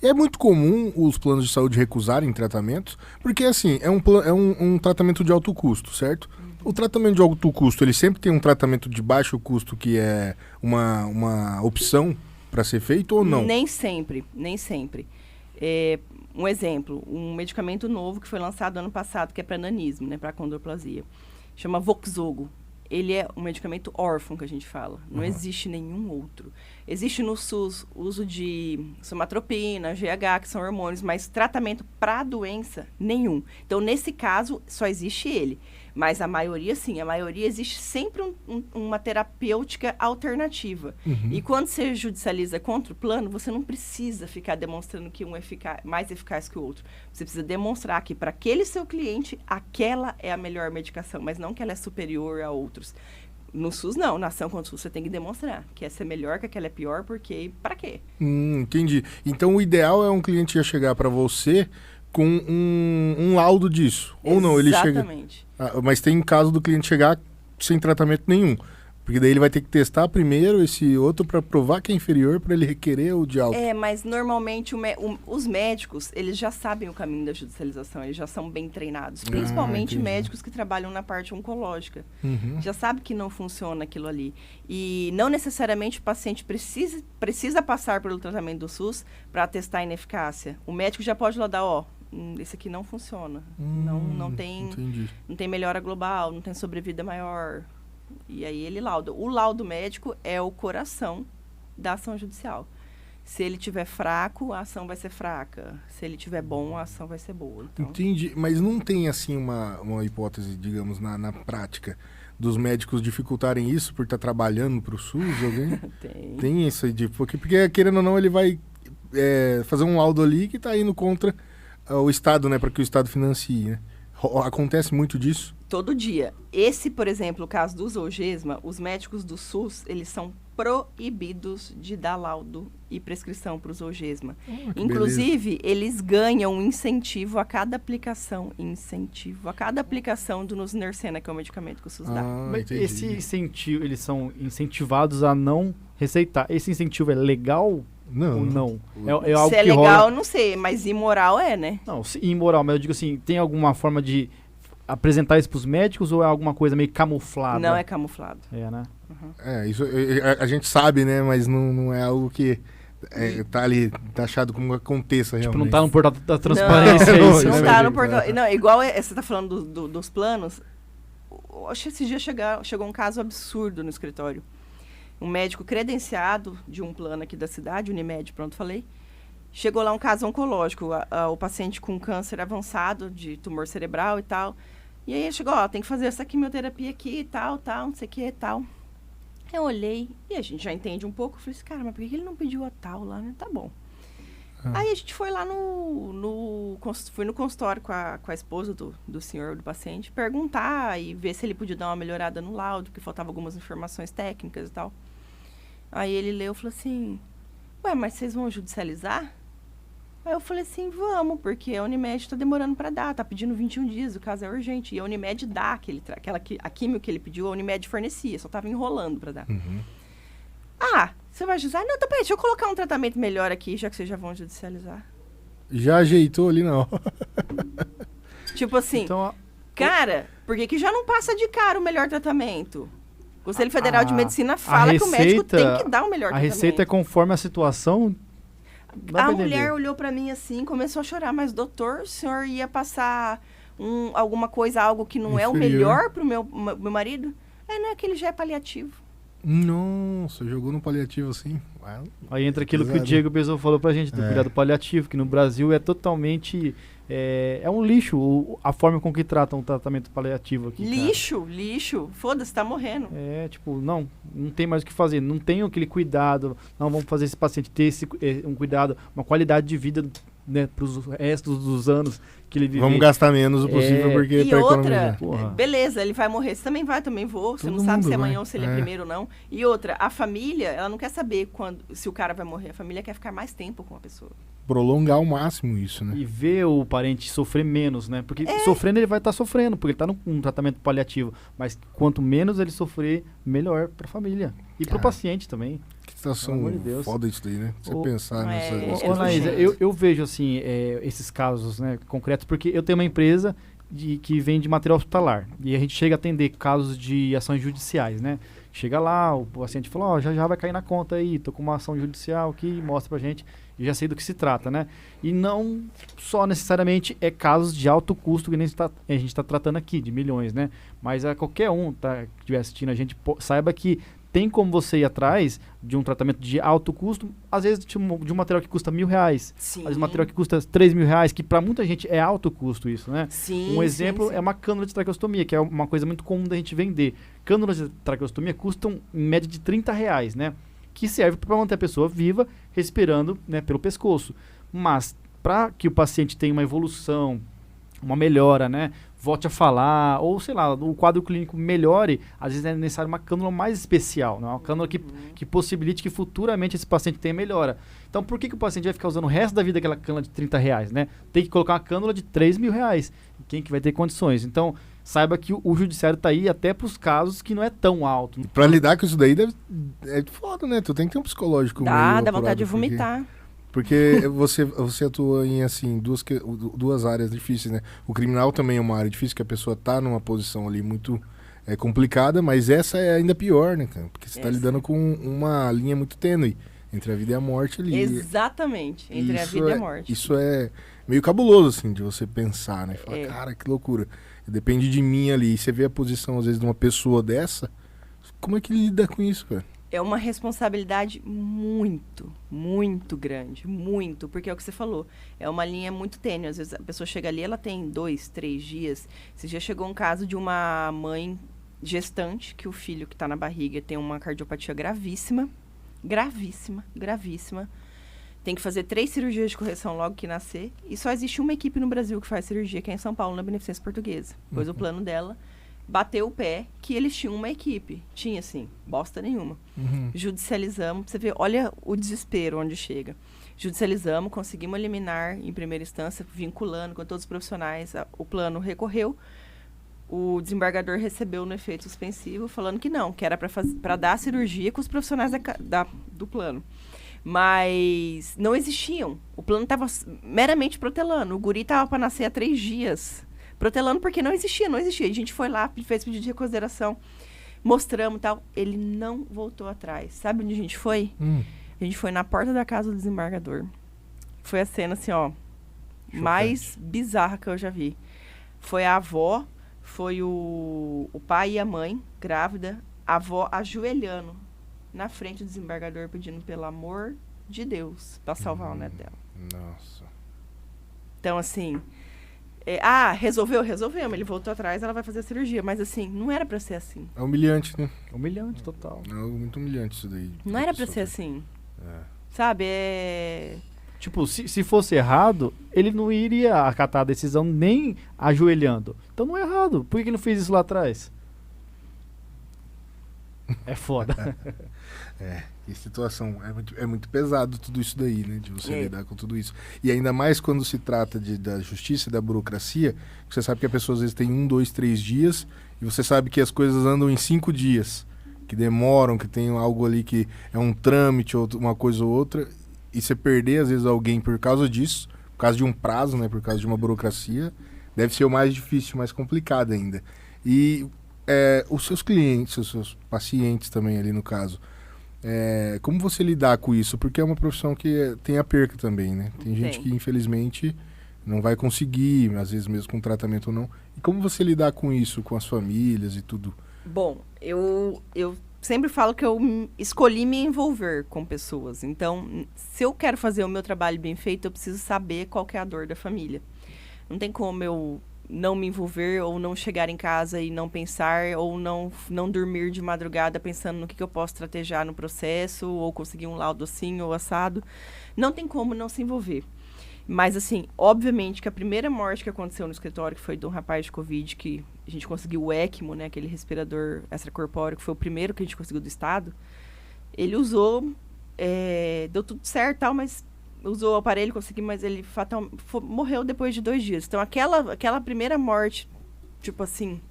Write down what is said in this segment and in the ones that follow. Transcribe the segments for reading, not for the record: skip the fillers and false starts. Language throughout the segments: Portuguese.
É muito comum os planos de saúde recusarem tratamentos, porque assim, é um tratamento de alto custo, certo? O tratamento de alto custo, ele sempre tem um tratamento de baixo custo que é uma opção para ser feito ou não? Nem sempre, nem sempre. Um exemplo, um medicamento novo que foi lançado ano passado, que é para nanismo, né, para achondroplasia. Chama Voxzogo. Ele é um medicamento órfão, que a gente fala. Não existe nenhum outro. Existe no SUS uso de somatropina, GH, que são hormônios, mas tratamento para a doença, nenhum. Então, nesse caso, só existe ele. Mas a maioria, sim. A maioria existe sempre uma terapêutica alternativa. E quando você judicializa contra o plano, você não precisa ficar demonstrando que um é mais eficaz que o outro. Você precisa demonstrar que para aquele seu cliente, aquela é a melhor medicação, mas não que ela é superior a outros. No SUS, não. Na ação contra o SUS, você tem que demonstrar que essa é melhor, que aquela é pior, porque... Para quê? Entendi. Então, o ideal é um cliente já chegar para você com um laudo disso. Ou não, ele chega... Exatamente. Mas tem caso do cliente chegar sem tratamento nenhum. Porque daí ele vai ter que testar primeiro esse outro para provar que é inferior para ele requerer o de alto. Mas normalmente os médicos, eles já sabem o caminho da judicialização, eles já são bem treinados. Principalmente médicos que trabalham na parte oncológica. Já sabe que não funciona aquilo ali. E não necessariamente o paciente precisa passar pelo tratamento do SUS para testar a ineficácia. O médico já pode lá dar, esse aqui não funciona. Não tem melhora global, não tem sobrevida maior. E aí ele lauda. O laudo médico é o coração da ação judicial. Se ele tiver fraco, a ação vai ser fraca. Se ele tiver bom, a ação vai ser boa. Então... Entendi. Mas não tem, assim, uma hipótese, digamos, na prática, dos médicos dificultarem isso por estar trabalhando para o SUS? Alguém? Tem isso aí, porque querendo ou não, ele vai fazer um laudo ali que está indo contra o Estado, né? Para que o Estado financie, né? Acontece muito disso? Todo dia. Esse, por exemplo, o caso do Zolgesma, os médicos do SUS, eles são proibidos de dar laudo e prescrição para o Zolgesma. Inclusive, eles ganham incentivo a cada aplicação. Do Nusinersen, que é o medicamento que o SUS dá. Mas esse incentivo, eles são incentivados a não receitar. Esse incentivo é legal? Não. Ou não? É algo se é que legal, rola... não sei, mas imoral né? Não, imoral, mas eu digo assim, tem alguma forma de apresentar isso para os médicos ou é alguma coisa meio camuflada? Não é camuflado. Né? Isso a gente sabe, né? Mas não é algo que tá ali taxado como que aconteça realmente. Tipo, não tá no portal da transparência. Não tá no portal. Não, igual você tá falando dos planos. Acho que esse dia chegou um caso absurdo no escritório. Um médico credenciado de um plano aqui da cidade, Unimed, pronto, falei. Chegou lá um caso oncológico, o paciente com câncer avançado de tumor cerebral e tal. E aí ele chegou, tem que fazer essa quimioterapia aqui e tal, não sei o que e tal. Eu olhei e a gente já entende um pouco. Eu falei assim, cara, mas por que ele não pediu a tal lá, né? Tá bom. Aí a gente foi lá fui no consultório com a esposa do senhor, do paciente, perguntar e ver se ele podia dar uma melhorada no laudo, porque faltavam algumas informações técnicas e tal. Aí ele leu e falou assim, mas vocês vão judicializar? Aí eu falei assim, vamos, porque a Unimed está demorando para dar, tá pedindo 21 dias, o caso é urgente. E a Unimed dá a químio que ele pediu, a Unimed fornecia, só estava enrolando para dar. Você vai judicializar? Não, peraí, deixa eu colocar um tratamento melhor aqui, já que vocês já vão judicializar. Já ajeitou ali, não. Tipo assim, então, cara, por que já não passa de cara o melhor tratamento? O Conselho Federal de Medicina fala que o médico tem que dar o melhor tratamento. A receita é conforme a situação? A mulher olhou pra mim assim, começou a chorar. Mas, doutor, o senhor ia passar alguma coisa, algo que não é o melhor pro meu marido? Não é que ele já é paliativo. Nossa, jogou no paliativo assim. Aí entra aquilo que o Diego Bezos falou pra gente, do cuidado paliativo, que no Brasil é totalmente... É um lixo a forma com que tratam o tratamento paliativo aqui. Lixo. Foda-se, tá morrendo. Não tem mais o que fazer. Não tem aquele cuidado. Não, vamos fazer esse paciente ter um cuidado, uma qualidade de vida, né, pros restos dos anos que ele vive. Vamos gastar menos o possível, porque e outra, beleza, ele vai morrer. Você também vai, também vou. Você não sabe se é amanhã ou se ele é primeiro ou não. E outra, a família, ela não quer saber se o cara vai morrer. A família quer ficar mais tempo com a pessoa. Prolongar ao máximo isso, né? E ver o parente sofrer menos, né? Porque sofrendo ele vai estar sofrendo, porque ele está num tratamento paliativo. Mas quanto menos ele sofrer, melhor para a família. E para o paciente também. Que situação foda isso daí, né? Você pensar nessa... Anaísa, eu vejo, assim, esses casos, né, concretos, porque eu tenho uma empresa que vende material hospitalar. E a gente chega a atender casos de ações judiciais, né? Chega lá, o paciente fala, já vai cair na conta aí, tô com uma ação judicial aqui, mostra pra gente, e já sei do que se trata, né? E não só necessariamente casos de alto custo que nem a gente está tratando aqui, de milhões, né? Mas qualquer um que estiver assistindo a gente, saiba que tem como você ir atrás de um tratamento de alto custo, às vezes de um material que custa R$1.000, às vezes um material que custa R$3.000, que para muita gente é alto custo isso, né? Sim, um exemplo é uma cânula de traqueostomia, que é uma coisa muito comum da gente vender. Cânulas de traqueostomia custam em média de R$30, né? Que serve para manter a pessoa viva, respirando, né, pelo pescoço. Mas para que o paciente tenha uma evolução, uma melhora, né, volte a falar, ou sei lá, o quadro clínico melhore, às vezes é necessário uma cânula mais especial, né? Uma cânula que possibilite que futuramente esse paciente tenha melhora. Então, por que o paciente vai ficar usando o resto da vida aquela cânula de R$30, né? Tem que colocar uma cânula de R$3.000. Quem que vai ter condições? Então, saiba que o judiciário está aí até para os casos que não é tão alto. Para lidar com isso daí é foda, né? Tu tem que ter um psicológico dá vontade de vomitar. Porque você atua em, assim, duas áreas difíceis, né? O criminal também é uma área difícil, que a pessoa tá numa posição ali muito complicada, mas essa é ainda pior, né, cara? Porque você tá lidando com uma linha muito tênue entre a vida e a morte ali. Exatamente, entre a vida e a morte. Isso é meio cabuloso, assim, de você pensar, né? Falar, cara, que loucura. Depende de mim ali. E você vê a posição, às vezes, de uma pessoa dessa, como é que lida com isso, cara? É uma responsabilidade muito, muito grande, muito, porque é o que você falou, é uma linha muito tênue, às vezes a pessoa chega ali, ela tem 2, 3 dias, esse dia chegou um caso de uma mãe gestante, que o filho que está na barriga tem uma cardiopatia gravíssima, tem que fazer 3 cirurgias de correção logo que nascer, e só existe uma equipe no Brasil que faz cirurgia, que é em São Paulo, na Beneficência Portuguesa, pois o plano dela bateu o pé que eles tinham uma equipe. Tinha, assim, bosta nenhuma. Judicializamos, você vê, olha o desespero onde chega. Judicializamos, conseguimos eliminar em primeira instância, vinculando com todos os profissionais. O plano recorreu, o desembargador recebeu no efeito suspensivo, falando que não, que era para dar a cirurgia com os profissionais do plano. Mas não existiam. O plano estava meramente protelando. O guri estava para nascer há 3 dias. Protelando porque não existia. A gente foi lá, fez pedido de reconsideração, mostramos e tal. Ele não voltou atrás. Sabe onde a gente foi? A gente foi na porta da casa do desembargador. Foi a cena assim, ó, chocante, mais bizarra que eu já vi. Foi a avó, foi o pai e a mãe, grávida, a avó ajoelhando na frente do desembargador, pedindo pelo amor de Deus para salvar o neto dela. Nossa. Então, assim... resolvemos. Ele voltou atrás, ela vai fazer a cirurgia. Mas, assim, não era pra ser assim. É humilhante, né? Humilhante, total. É muito humilhante isso daí. Não era pra ser assim. Sabe, Tipo, se fosse errado, ele não iria acatar a decisão nem ajoelhando. Então não é errado. Por que ele não fez isso lá atrás? É foda. Que situação. É muito pesado tudo isso daí, né? De você lidar com tudo isso. E ainda mais quando se trata da justiça e da burocracia, você sabe que a pessoa às vezes tem 1, 2, 3 dias, e você sabe que as coisas andam em 5 dias, que demoram, que tem algo ali que é um trâmite, uma coisa ou outra, e você perder às vezes alguém por causa disso, por causa de um prazo, né? Por causa de uma burocracia, deve ser o mais difícil, mais complicado ainda. E os seus clientes, os seus pacientes também ali no caso, como você lidar com isso? Porque é uma profissão que tem a perca também, né? Tem gente que infelizmente não vai conseguir, às vezes mesmo com tratamento ou não. E como você lidar com isso, com as famílias e tudo? Bom, eu sempre falo que eu escolhi me envolver com pessoas. Então, se eu quero fazer o meu trabalho bem feito, eu preciso saber qual que é a dor da família. Não tem como eu não me envolver ou não chegar em casa e não pensar ou não dormir de madrugada pensando no que eu posso estrategiar no processo ou conseguir um laudo assim ou assado. Não tem como não se envolver. Mas, assim, obviamente que a primeira morte que aconteceu no escritório, que foi de um rapaz de Covid, que a gente conseguiu o ECMO, né, aquele respirador extracorpóreo, que foi o primeiro que a gente conseguiu do Estado, ele usou, deu tudo certo, tal, mas usou o aparelho, conseguiu, mas ele morreu depois de 2 dias. Então, aquela primeira morte, tipo assim,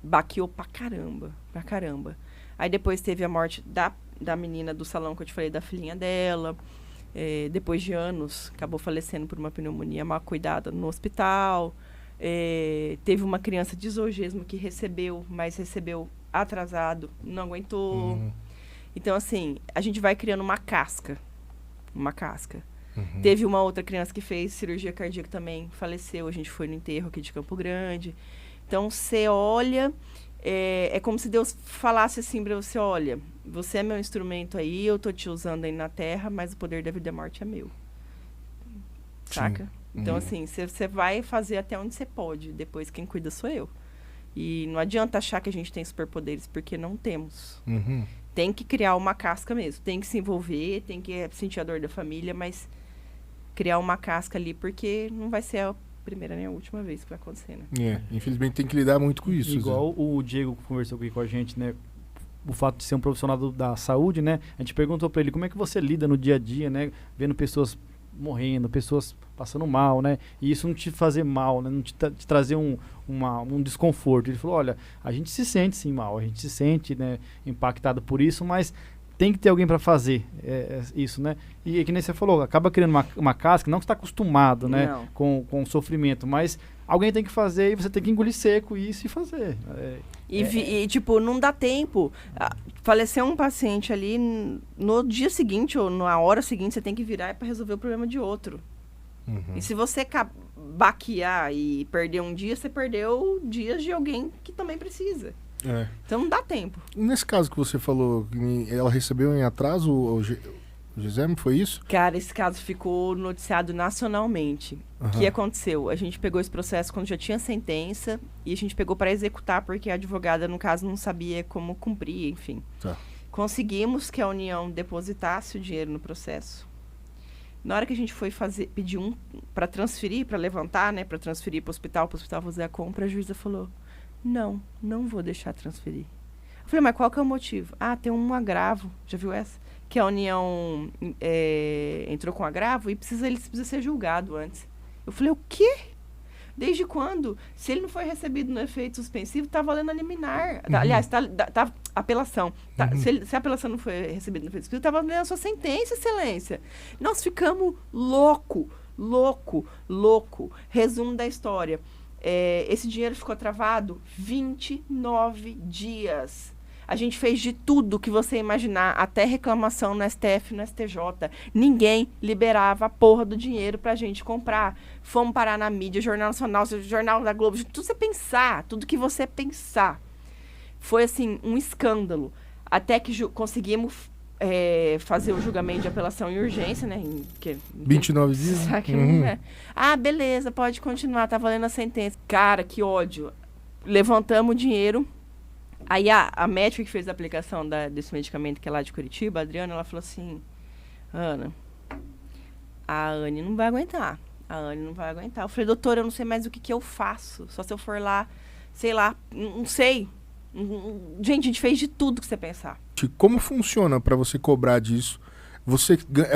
baqueou pra caramba. Aí depois teve a morte da menina do salão que eu te falei, da filhinha dela. Depois de anos, acabou falecendo por uma pneumonia mal cuidada no hospital. Teve uma criança de esogesmo que recebeu, mas recebeu atrasado, não aguentou. Então, assim, a gente vai criando uma casca. Teve uma outra criança que fez cirurgia cardíaca também, faleceu. A gente foi no enterro aqui de Campo Grande. Então, você olha... É como se Deus falasse assim pra você, olha, você é meu instrumento aí, eu tô te usando aí na terra, mas o poder da vida e da morte é meu. Saca? Sim. Então, assim, você vai fazer até onde você pode, depois quem cuida sou eu. E não adianta achar que a gente tem superpoderes, porque não temos. Tem que criar uma casca mesmo, tem que se envolver, tem que sentir a dor da família, mas criar uma casca ali, porque não vai ser a primeira nem a última vez que vai acontecer, né? Infelizmente tem que lidar muito com isso. Igual o Diego conversou aqui com a gente, né? O fato de ser um profissional da saúde, né? A gente perguntou para ele como é que você lida no dia a dia, né? Vendo pessoas morrendo, pessoas passando mal, né? E isso não te fazer mal, né? Não te trazer um desconforto. Ele falou, olha, a gente se sente sim mal, a gente se sente, né, impactado por isso, mas tem que ter alguém para fazer isso, né? E que nem você falou, acaba criando uma casca, não que você está acostumado, né, com o sofrimento, mas alguém tem que fazer e você tem que engolir seco isso e fazer. E, tipo, não dá tempo. Faleceu um paciente ali, no dia seguinte ou na hora seguinte, você tem que virar para resolver o problema de outro. E se você baquear e perder um dia, você perdeu dias de alguém que também precisa. Então não dá tempo. Nesse caso que você falou, ela recebeu em atraso o GESEM, foi isso? Cara, esse caso ficou noticiado nacionalmente. O que aconteceu? A gente pegou esse processo quando já tinha sentença e a gente pegou para executar porque a advogada, no caso, não sabia como cumprir, enfim. Conseguimos que a União depositasse o dinheiro no processo. Na hora que a gente foi pedir para transferir, para levantar, né, para transferir para o hospital fazer a compra, a juíza falou: não vou deixar transferir. Eu falei, mas qual que é o motivo? Tem um agravo, já viu essa? Que a União entrou com agravo e ele precisa ser julgado antes. Eu falei, o quê? Desde quando? Se ele não foi recebido no efeito suspensivo, está valendo a liminar. Aliás, tá apelação. Se a apelação não foi recebida no efeito suspensivo, está valendo a sua sentença, excelência. Nós ficamos louco. Resumo da história. Esse dinheiro ficou travado 29 dias. A gente fez de tudo que você imaginar, até reclamação no STF, no STJ. Ninguém liberava a porra do dinheiro pra gente comprar. Fomos parar na mídia, Jornal Nacional, Jornal da Globo, tudo que você pensar. Foi, assim, um escândalo. Até que conseguimos fazer o julgamento de apelação em urgência, né? 29 dias? Beleza, pode continuar, tá valendo a sentença. Cara, que ódio. Levantamos o dinheiro. Aí a médica que fez a aplicação desse medicamento, que é lá de Curitiba, a Adriana, ela falou assim, Ana, a Anne não vai aguentar. Eu falei, doutora, eu não sei mais o que eu faço. Só se eu for lá, sei lá, não sei. Gente, a gente fez de tudo que você pensar. Como funciona para você cobrar disso?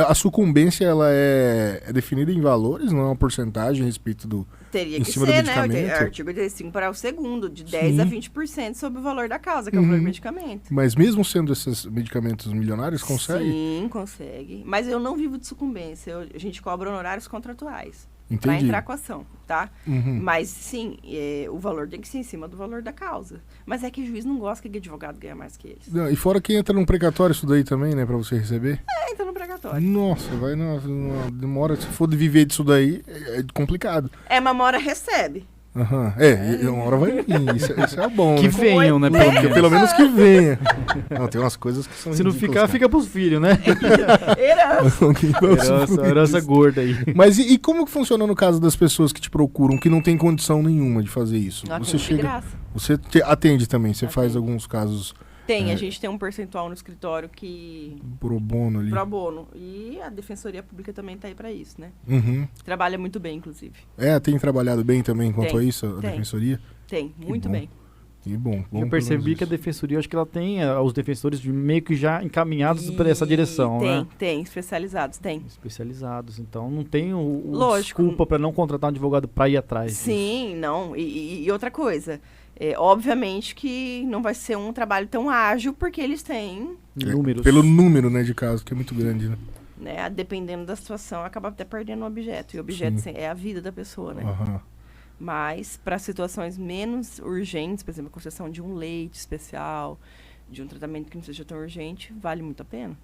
A sucumbência, ela é definida em valores, não é uma porcentagem a respeito do... Teria que ser, né? Artigo 85 para o segundo, de 10% a 20% sobre o valor da causa, que é o valor do medicamento. Mas mesmo sendo esses medicamentos milionários, consegue? Sim, consegue. Mas eu não vivo de sucumbência. A gente cobra honorários contratuais. Entendi. Para entrar com a ação, tá? Mas, sim, o valor tem que ser em cima do valor da causa. Mas é que o juiz não gosta que o advogado ganhe mais que eles. Não, e fora que entra num precatório isso daí também, né? Pra você receber. Entra no precatório. Nossa, vai numa demora. Se for de viver disso daí, é complicado. Mas uma hora recebe. Uma hora vai vir. Isso é bom, que né? Venham, né? Pelo menos que venha. Não, tem umas coisas que são se não ficar, fica pros filhos, né? Herança gorda aí. Mas e como que funciona no caso das pessoas que te procuram, que não tem condição nenhuma de fazer isso? Você chega, de graça. Você atende também, você faz alguns casos... A gente tem um percentual no escritório que... Pro bono ali. Pro bono. E a Defensoria Pública também tá aí pra isso, né? Trabalha muito bem, inclusive. Tem trabalhado bem também quanto a isso, a Defensoria? Tem, muito bem. Que bom. Eu percebi que a Defensoria, acho que ela tem os defensores meio que já encaminhados para essa direção, né? Tem, especializados, Especializados, então não tem Lógico. desculpa para não contratar um advogado para ir atrás. Sim, não. E outra coisa... Obviamente que não vai ser um trabalho tão ágil, porque eles têm... números. Pelo número, né, de casos, que é muito grande, né? Dependendo da situação, acaba até perdendo o objeto. E o objeto é a vida da pessoa, né? Aham. Mas, para situações menos urgentes, por exemplo, a concessão de um leite especial, de um tratamento que não seja tão urgente, vale muito a pena.